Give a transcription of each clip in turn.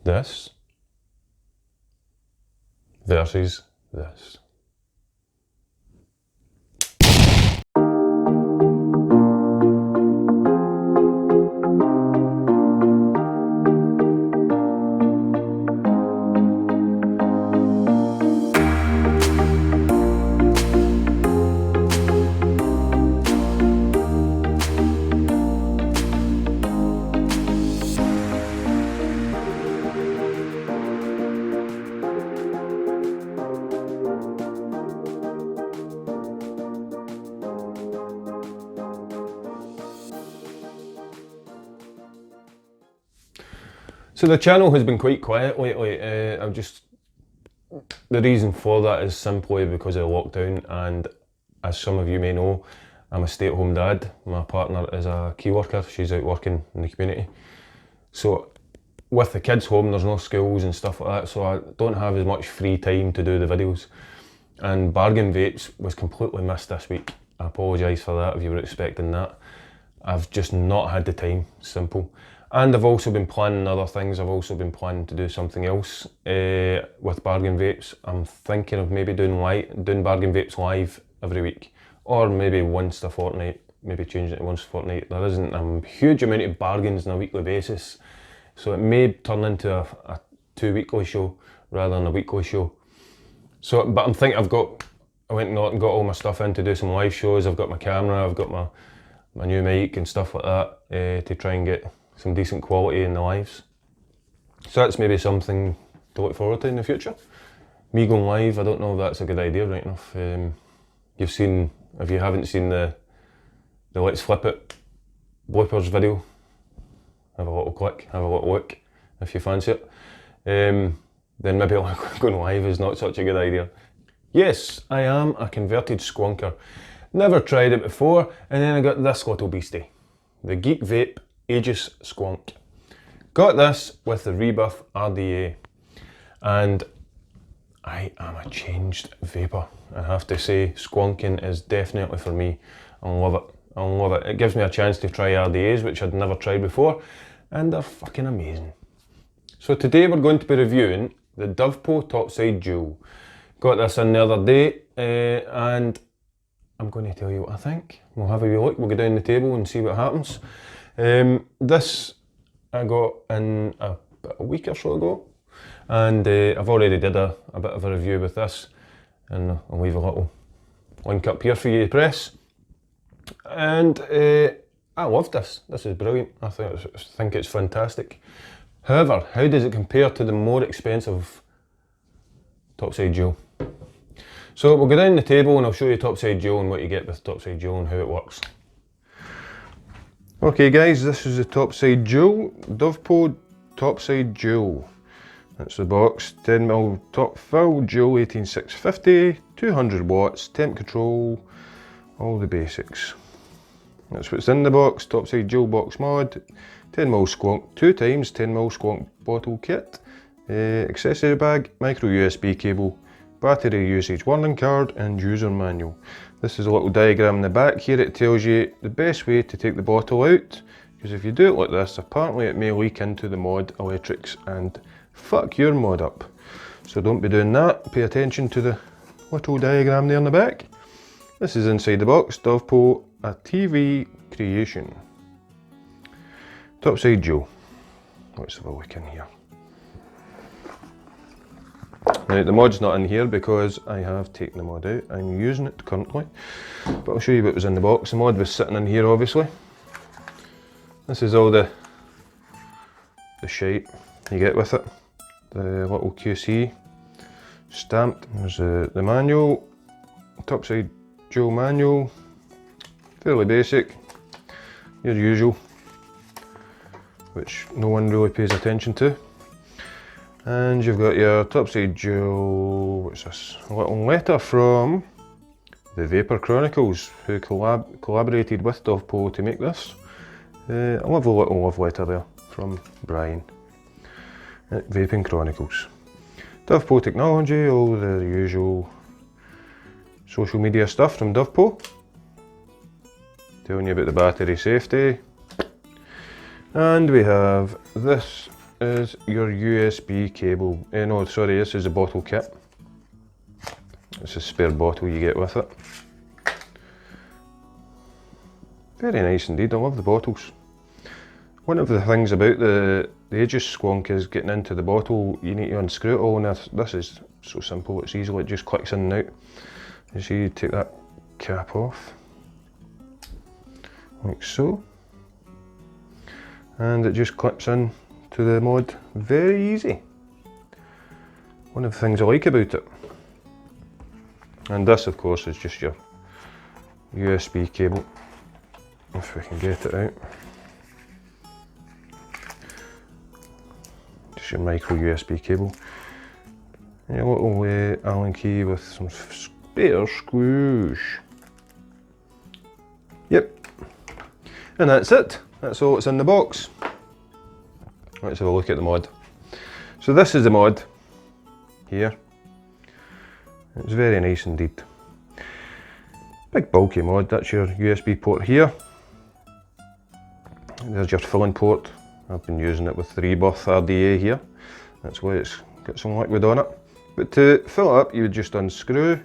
this versus this. So the channel has been quite quiet lately. The reason for that is simply because of lockdown, and as some of you may know, I'm a stay-at-home dad. My partner is a key worker, she's out working in the community. So with the kids home, there's no schools and stuff like that, so I don't have as much free time to do the videos. And Bargain Vapes was completely missed this week. I apologise for that if you were expecting that. I've just not had the time, simple. And I've also been planning other things. I've also been planning to do something else with Bargain Vapes. I'm thinking of maybe doing Bargain Vapes live every week, or maybe once a fortnight, maybe changing it to once a fortnight. There isn't a huge amount of bargains on a weekly basis, so it may turn into a 2-weekly show rather than a weekly show. So, but I'm thinking I went and got all my stuff in to do some live shows. I've got my camera, I've got my new mic and stuff like that to try and get some decent quality in the lives. So that's maybe something to look forward to in the future. Me going live, I don't know if that's a good idea right enough. If you haven't seen the Let's Flip It bloopers video, have a little click, have a little look if you fancy it. Then maybe going live is not such a good idea. Yes, I am a converted squonker. Never tried it before, and then I got this little beastie, the Geekvape Aegis Squonk. Got this with the Rebirth RDA, and I am a changed vapor. I have to say, squonking is definitely for me. I love it. I love it. It gives me a chance to try RDAs, which I'd never tried before, and they're fucking amazing. So today we're going to be reviewing the Dovpo Topside Dual. Got this in the other day, and I'm going to tell you what I think. We'll have a wee look, we'll go down the table and see what happens. This I got in about a week or so ago, and I've already did a bit of a review with this, and I'll leave a little link up here for you to press. And I love this. This is brilliant. I think it's fantastic. However, how does it compare to the more expensive Topside Dual? So we'll go down the table and I'll show you Topside Dual and what you get with Topside Dual and how it works. Okay guys, this is the Topside Dual, Dovpo Topside Dual. That's the box, 10mm top fill, Dual 18650, 200 watts, temp control, all the basics. That's what's in the box, Topside Dual box mod, 10mm squonk, 2x 10mm squonk bottle kit, accessory bag, micro USB cable, battery usage warning card and user manual. This is a little diagram in the back here. It tells you the best way to take the bottle out, because if you do it like this, apparently it may leak into the mod electrics and fuck your mod up. So don't be doing that. Pay attention to the little diagram there in the back. This is inside the box, Dovpo, a TV creation. Topside Dual. Let's have a look in here. Now the mod's not in here because I have taken the mod out. I'm using it currently, but I'll show you what was in the box. The mod was sitting in here obviously. This is all the shite you get with it. The little QC stamped. There's the manual, Topside Dual manual, fairly basic, your usual, which no one really pays attention to. And you've got your Topside Dual, what's this? A little letter from the Vapor Chronicles, who collaborated with Dovpo to make this. A lovely little love letter there from Brian at Vaping Chronicles. Dovpo technology, all the usual social media stuff from Dovpo. Telling you about the battery safety. And we have this is your USB cable. No, sorry, this is a bottle kit. It's a spare bottle you get with it. Very nice indeed, I love the bottles. One of the things about the Aegis Squonk is getting into the bottle, you need to unscrew it all, and this is so simple, it's easy, it just clicks in and out. You see, you take that cap off, like so, and it just clips in to the mod, very easy. One of the things I like about it. And this of course is just your USB cable, if we can get it out. Just your micro USB cable. And your little Allen key with some spare screws. Yep. And that's it. That's all that's in the box. Let's have a look at the mod. So this is the mod here. It's very nice indeed. Big bulky mod, that's your USB port here. There's your filling port. I've been using it with the Rebirth RDA here. That's why it's got some liquid on it. But to fill it up, you would just unscrew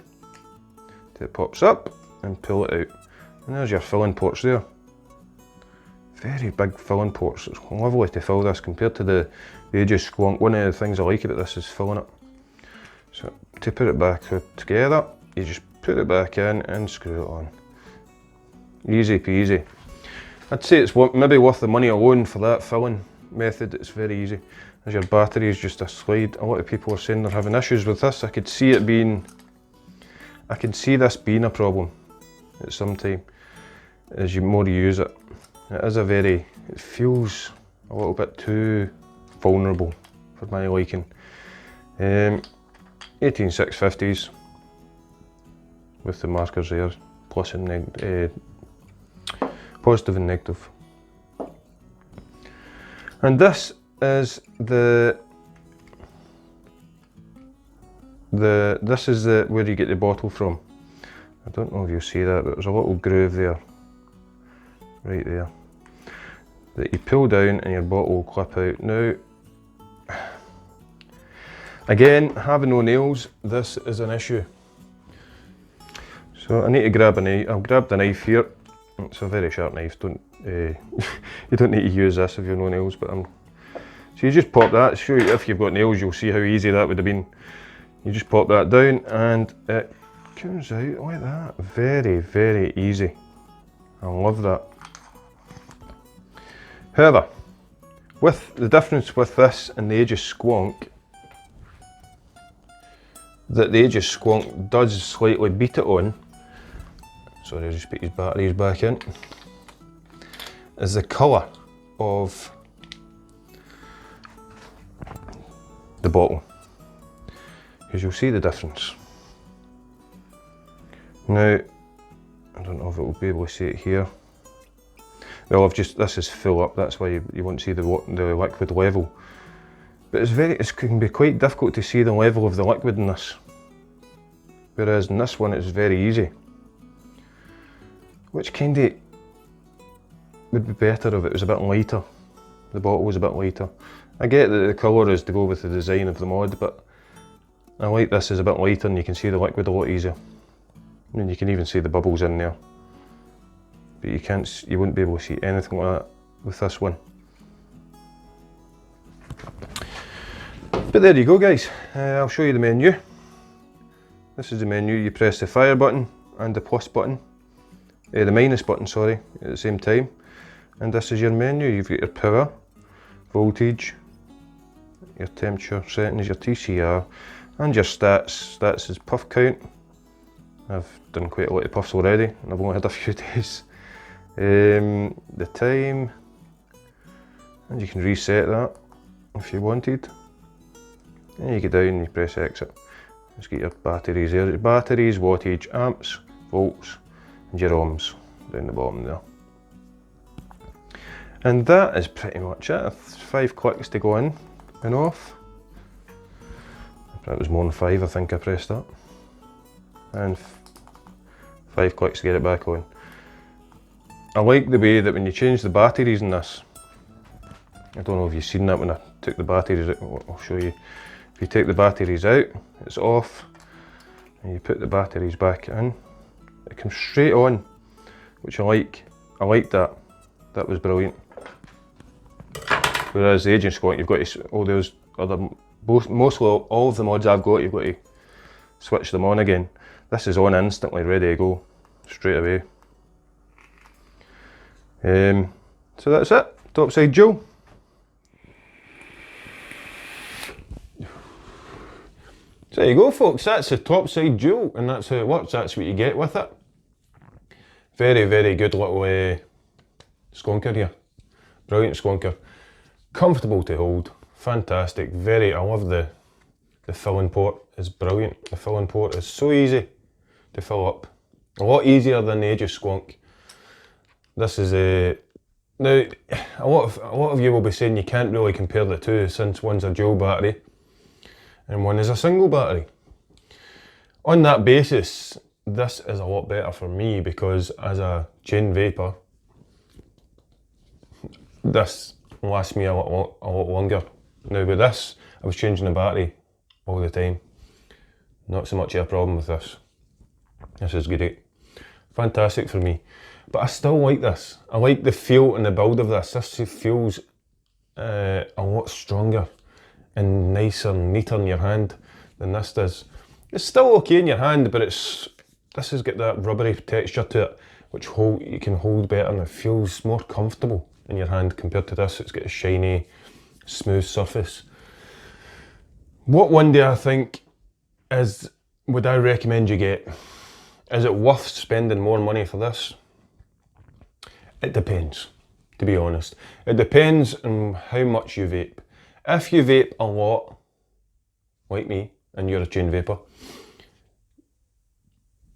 till it pops up and pull it out. And there's your filling ports there. Very big filling ports. It's lovely to fill this compared to the Aegis Squonk. One of the things I like about this is filling it. So to put it back together, you just put it back in and screw it on. Easy peasy. I'd say it's maybe worth the money alone for that filling method. It's very easy. As your battery is just a slide. A lot of people are saying they're having issues with this. I could see this being a problem at some time as you more use it. It is it feels a little bit too vulnerable for my liking. 18650s with the markers there, plus and positive and negative. And this is where you get the bottle from. I don't know if you see that, but there's a little groove there, right there, that you pull down and your bottle will clip out. Now, again, having no nails, this is an issue. So I need to grab a knife. I've grabbed a knife here. It's a very sharp knife. You don't need to use this if you've no nails. But so you just pop that. Show you if you've got nails, you'll see how easy that would have been. You just pop that down and it comes out like that. Very, very easy. I love that. However, with the difference with this and the Aegis Squonk, that the Aegis Squonk does slightly beat it on, sorry, I just put his batteries back in, is the colour of the bottle, because you'll see the difference. Now, I don't know if it will be able to see it here. Well, this is full up, that's why you won't see the liquid level. But it can be quite difficult to see the level of the liquid in this. Whereas in this one it's very easy. Which kind of would be better if it was a bit lighter. The bottle was a bit lighter. I get that the colour is to go with the design of the mod, but I like this is a bit lighter and you can see the liquid a lot easier. I mean, you can even see the bubbles in there. But you wouldn't be able to see anything like that with this one. But there you go guys, I'll show you the menu. This is the menu. You press the fire button and the plus button, the minus button, sorry, at the same time. And this is your menu. You've got your power, voltage, your temperature settings, your TCR, and your stats. Stats is puff count. I've done quite a lot of puffs already, and I've only had a few days. The time, and you can reset that if you wanted. And you get down and you press exit. Just get your batteries there. Batteries, wattage, amps, volts, and your ohms down the bottom there. And that is pretty much it. 5 clicks to go in and off. That was more than 5, I think I pressed that. And 5 clicks to get it back on. I like the way that when you change the batteries in this, I don't know if you've seen that when I took the batteries out, I'll show you. If you take the batteries out, it's off, and you put the batteries back in, it comes straight on, which I like. I like that. That was brilliant. Whereas the Aegis Squonk, you've got to, all those other, mostly all of the mods I've got, you've got to switch them on again. This is on instantly, ready to go, straight away. So that's it, Topside Dual. So there you go folks, that's the Topside Dual, and that's how it works, that's what you get with it. Very, very good little squonker here. Brilliant squonker. Comfortable to hold, fantastic, very, I love the filling port, is brilliant. The filling port is so easy to fill up. A lot easier than the Aegis Squonk. This is now, a lot of you will be saying you can't really compare the two since one's a dual battery and one is a single battery. On that basis, this is a lot better for me because as a chain vapor, this lasts me a lot longer. Now with this, I was changing the battery all the time. Not so much of a problem with this. This is great. Fantastic for me. But I still like this. I like the feel and the build of this. This feels a lot stronger and nicer and neater in your hand than this does. It's still okay in your hand, but this has got that rubbery texture to it, which you can hold better and it feels more comfortable in your hand compared to this. It's got a shiny, smooth surface. What one do I think would I recommend you get? Is it worth spending more money for this? It depends, to be honest. It depends on how much you vape. If you vape a lot, like me, and you're a chain vapor,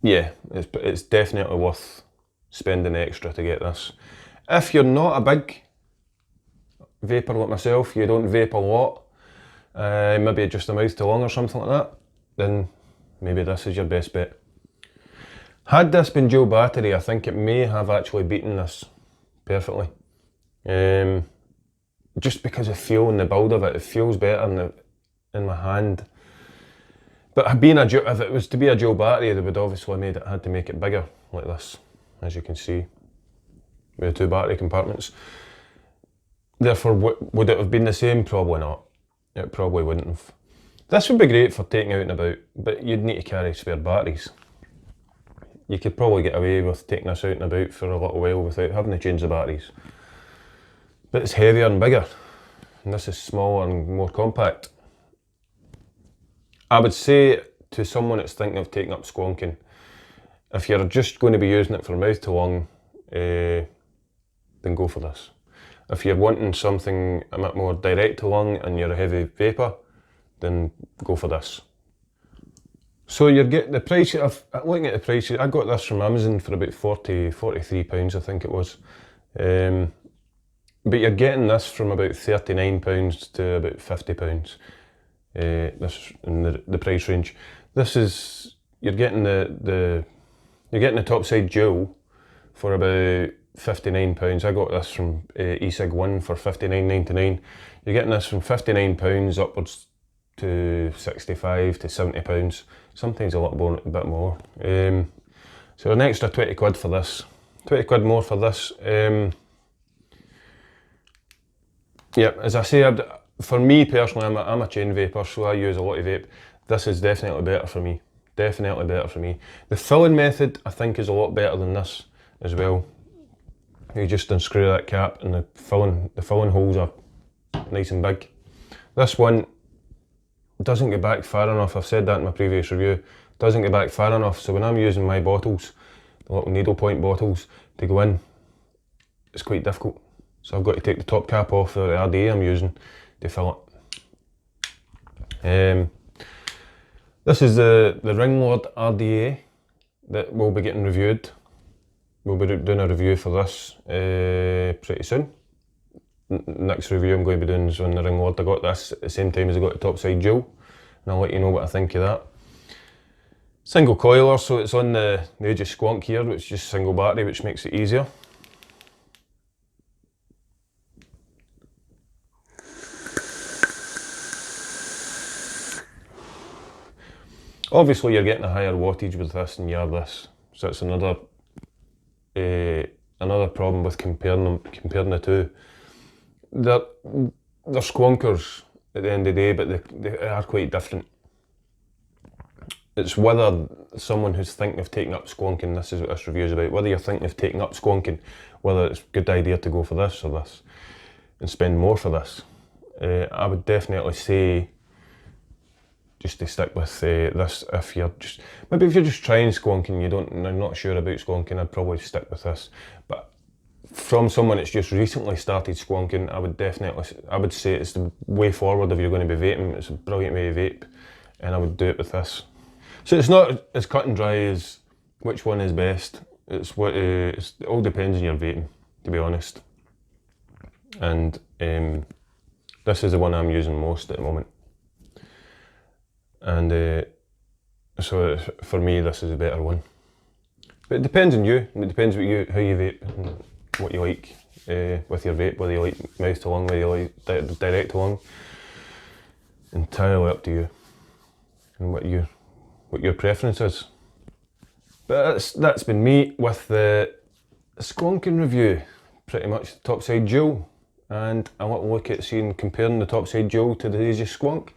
yeah, it's definitely worth spending extra to get this. If you're not a big vapor like myself, you don't vape a lot, maybe just a mouth to lung or something like that, then maybe this is your best bet. Had this been dual battery, I think it may have actually beaten this perfectly. Just because of feel and the build of it, it feels better in my hand. But if it was to be a dual battery, they would obviously had to make it bigger, like this, as you can see, with the two battery compartments. Therefore, would it have been the same? Probably not. It probably wouldn't have. This would be great for taking out and about, but you'd need to carry spare batteries. You could probably get away with taking this out and about for a little while without having to change the batteries. But it's heavier and bigger, and this is smaller and more compact. I would say to someone that's thinking of taking up squonking, if you're just going to be using it for mouth to lung, then go for this. If you're wanting something a bit more direct to lung and you're a heavy vapor, then go for this. So you're getting the price, looking at the prices, I got this from Amazon for about £43 I think it was. But you're getting this from about £39 to about £50. This in the price range. This is, you're getting the Topside Dual for about £59. I got this from eSig1 for £59.99. You're getting this from £59 upwards to £65 to £70. Sometimes a bit more. So an extra 20 quid for this. 20 quid more for this. Yeah, as I say, for me personally, I'm a chain vapor, so I use a lot of vape. This is definitely better for me. Definitely better for me. The filling method, I think, is a lot better than this as well. You just unscrew that cap and the filling holes are nice and big. This one doesn't get back far enough. I've said that in my previous review. Doesn't get back far enough, so when I'm using my bottles, the little needle point bottles, to go in, it's quite difficult. So I've got to take the top cap off the RDA I'm using to fill it. This is the Ringlord RDA that will be getting reviewed. We'll be doing a review for this pretty soon. Next review I'm going to be doing is on the Ringlord. I got this at the same time as I got the Topside Dual, and I'll let you know what I think of that. Single coiler, so it's on the Aegis Squonk here, which is just single battery, which makes it easier. Obviously you're getting a higher wattage with this than you are this, so it's another problem with comparing the two. They're squonkers at the end of the day, but they are quite different. It's whether someone who's thinking of taking up squonking, this is what this review is about, whether you're thinking of taking up squonking, whether it's a good idea to go for this or this and spend more for this. I would definitely say just to stick with this if you're just, maybe if you're just trying squonking, you're not sure about squonking, I'd probably stick with this. But from someone that's just recently started squonking, I would say it's the way forward if you're going to be vaping. It's a brilliant way to vape, and I would do it with this. So it's not as cut and dry as which one is best. It all depends on your vaping, to be honest. And this is the one I'm using most at the moment. And so for me, this is a better one. But it depends on you. It depends how you vape and what you like with your vape, whether you like mouth to lung, whether you like direct to lung. Entirely up to you and what your preference is. But that's been me with the squonking review, pretty much the Topside Dual, and I want to look at comparing the Topside Dual to the Aegis Squonk.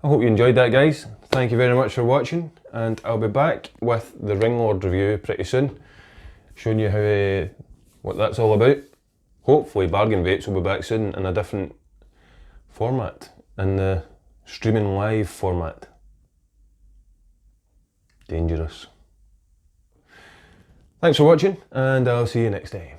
I hope you enjoyed that, guys. Thank you very much for watching, and I'll be back with the Ringlord review pretty soon, showing you what that's all about. Hopefully Bargain Vapes will be back soon in a different format, in the streaming live format. Dangerous. Thanks for watching, and I'll see you next time.